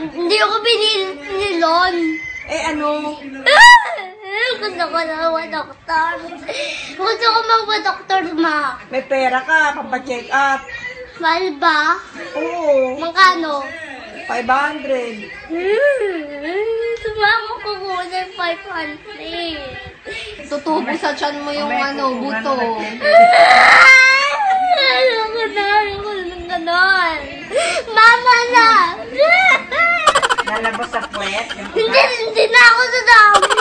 Hindi ako binilon. Eh ano? Gusto ko na mag-doktor. Gusto ko mag-doktor, ma. May pera ka, pampacheck up. Mahal ba? Oo. Magkano? 500. Sumama ko muna 500. Tutubo sa tiyan mo yung buto. Ayoko na ng ganon. Mama na! Lalabas sa puwet? Hindi na ako sa dami.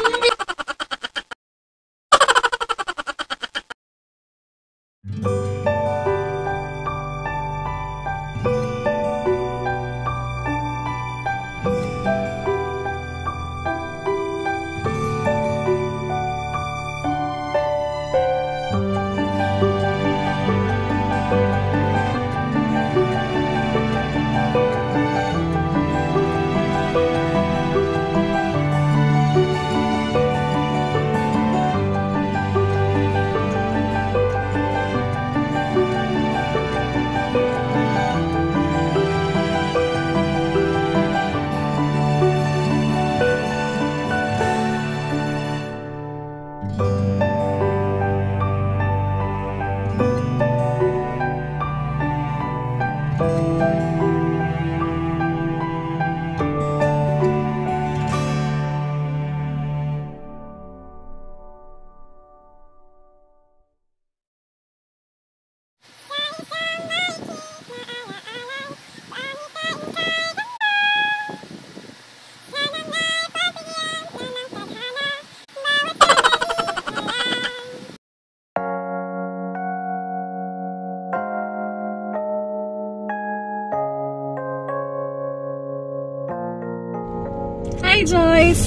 Hi Jhoize!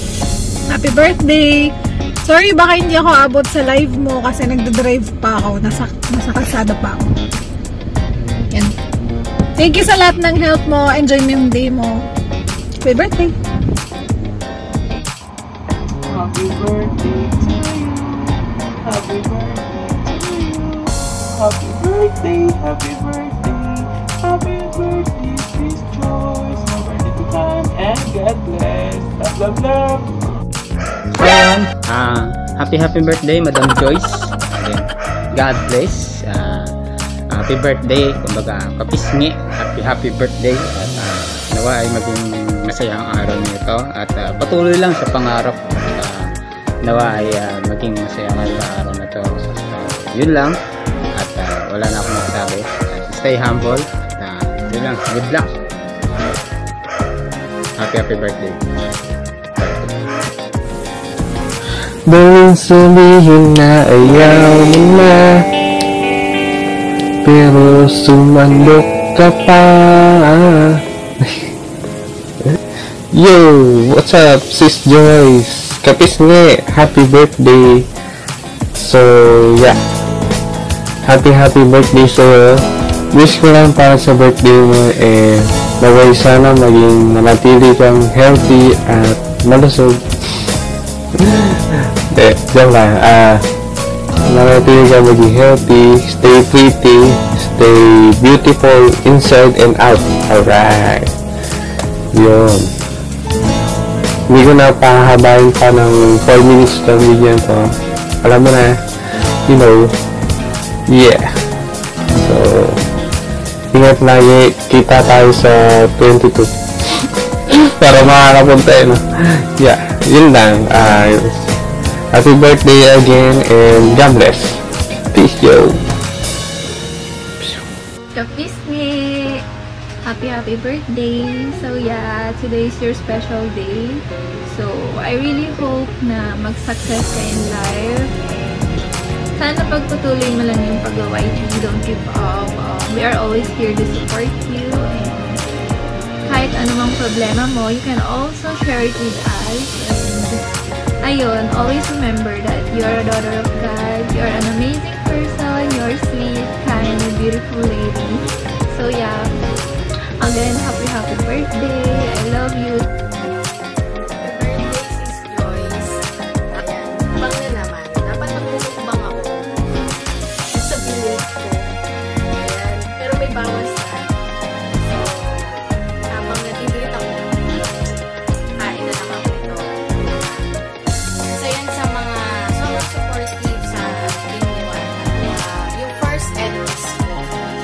Happy birthday! Sorry baka hindi ako abot sa live mo kasi nagdadrive pa ako. Nasa kalsada pa ako. Yan. Thank you sa lahat ng help mo. Enjoy mo yung day mo. Happy birthday! Happy birthday to you. Happy birthday to you. Happy birthday, happy birthday. Happy birthday, Miss Jhoize. No birthday to come and God bless. Love, love, love. So yun, happy birthday Madam Jhoize. Again, God bless. Happy birthday, kumbaga Kapisnge. Happy birthday. At nawa ay maging masaya ang araw nito. At patuloy lang sa pangarap. Nawa ay maging masaya ang araw na to. Yun lang. At wala na akong magsabi. Stay humble. Yun lang. Good luck. Happy birthday. Bawang sabihin na ayaw mo na, pero sumandok ka pa. Yo! What's up, Sis Jhoize? Kapisnge! Happy birthday! So, yeah. Happy birthday sa'yo. Wish ko lang para sa birthday mo naway sana maging manatili kang healthy at malusog. Diyan lang. Manatili kang maging healthy, stay pretty, stay beautiful inside and out. Alright. Yun. Hindi ko na pahabain pa ng 4 minutes ng video to. Alam mo na, you know, yeah. So, ingat lagi. Kita tayo sa 22. Para makakapunta no? Yeah, yun lang. Happy birthday again and God bless. Peace, yo. Kapisnge! Happy birthday! So yeah, today is your special day. So I really hope na mag-success ka in life. Sana pagpatuloy mo lang yung pag-YG. Don't give up. We are always here to support you. And kahit anumang problema mo, you can also share it with us. And ayun, always remember that you are a daughter of God. You are an amazing person. You are sweet, kind, and beautiful lady. So yeah, again, happy birthday. I love you. Happy birthday, Sis Jhoize. Ayan, bang na naman. Dapat magmumukbang ako. Sa village ko. Ayan, pero may bawas na. So, habang natigilit ako, kain na naman ako ito. So, yan sa mga sobrang supportive sa Team Liwanag. Yung first LS ko,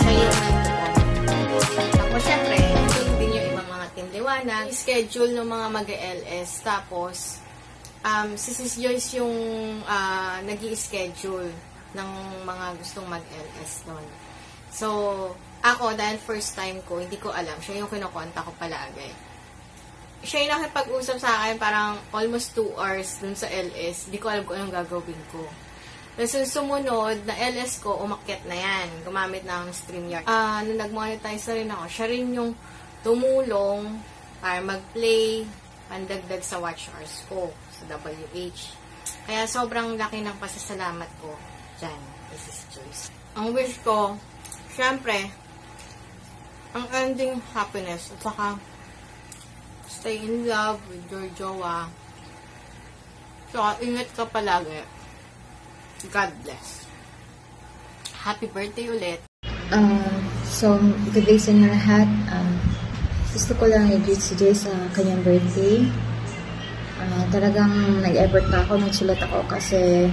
siya yung nandun. Tapos, syempre, nandun din yung ibang mga Team Liwanag. Schedule ng mga mag-LS. Tapos, si Sis Jhoize yung nag-i-schedule ng mga gustong mag-LS nun. So, ako, dahil first time ko, hindi ko alam. Siya yung kinukonta ko palagi. Siya yung nakipag-usap sa akin parang almost 2 hours dun sa LS. Hindi ko alam kung anong gagawin ko. Tapos sumunod na LS ko, umakyat na yan. Gumamit na ng StreamYard. Nung nag-monetize na rin ako, siya rin yung tumulong para mag-play, pandagdag sa watch hours ko sa WH. Kaya sobrang laki ng pasasalamat ko dyan, Mrs. Jhoize. Ang wish ko, syempre, ang ending happiness at saka stay in love with your jowa. So, ingat ka palagi. God bless. Happy birthday ulit. So, good day sa inyo lahat. Gusto ko lang i-greet si Jhoize sa kanyang birthday. Talagang nag-effort pa ako, nagsulat ako kasi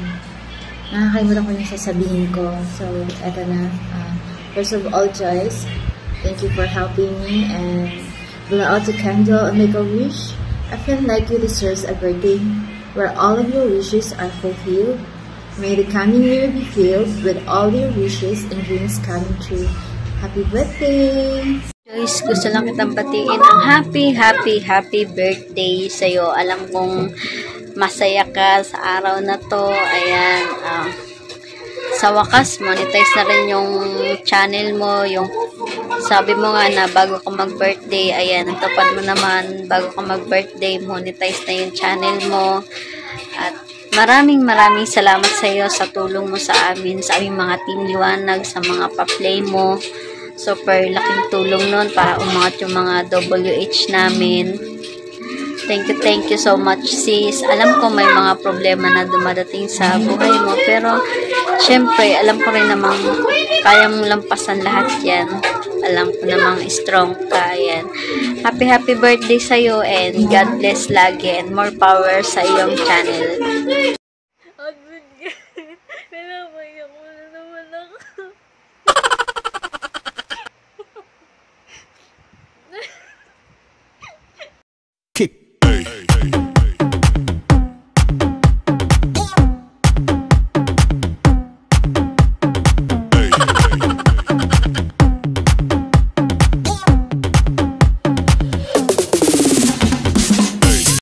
nakakalimutan ko yung sasabihin ko. So, eto na. First of all, Jhoize, thank you for helping me and blow out the candle and make a wish. I feel like you deserve a birthday where all of your wishes are fulfilled. May the coming year be filled with all your wishes and dreams coming true. Happy birthday! Jhoize, gusto lang kitang batiin ang happy birthday sa'yo. Alam kong masaya ka sa araw na to. Ayan, sa wakas, monetize na rin yung channel mo. Yung sabi mo nga na bago ka mag-birthday, ayan, natupad mo naman, bago ka mag-birthday, monetize na yung channel mo. At maraming salamat sa iyo sa tulong mo sa amin, sa aming mga Team Liwanag, sa mga pa-play mo. Super laking tulong nun para umangat yung mga WH namin. Thank you so much, sis. Alam ko may mga problema na dumadating sa buhay mo, pero syempre, alam ko rin namang kaya mong lampasan lahat yan. Alam ko namang strong ka yan. Happy birthday sa'yo and God bless lagi and more power sa iyong channel. Pinapaiyak mo na naman ako. Kick.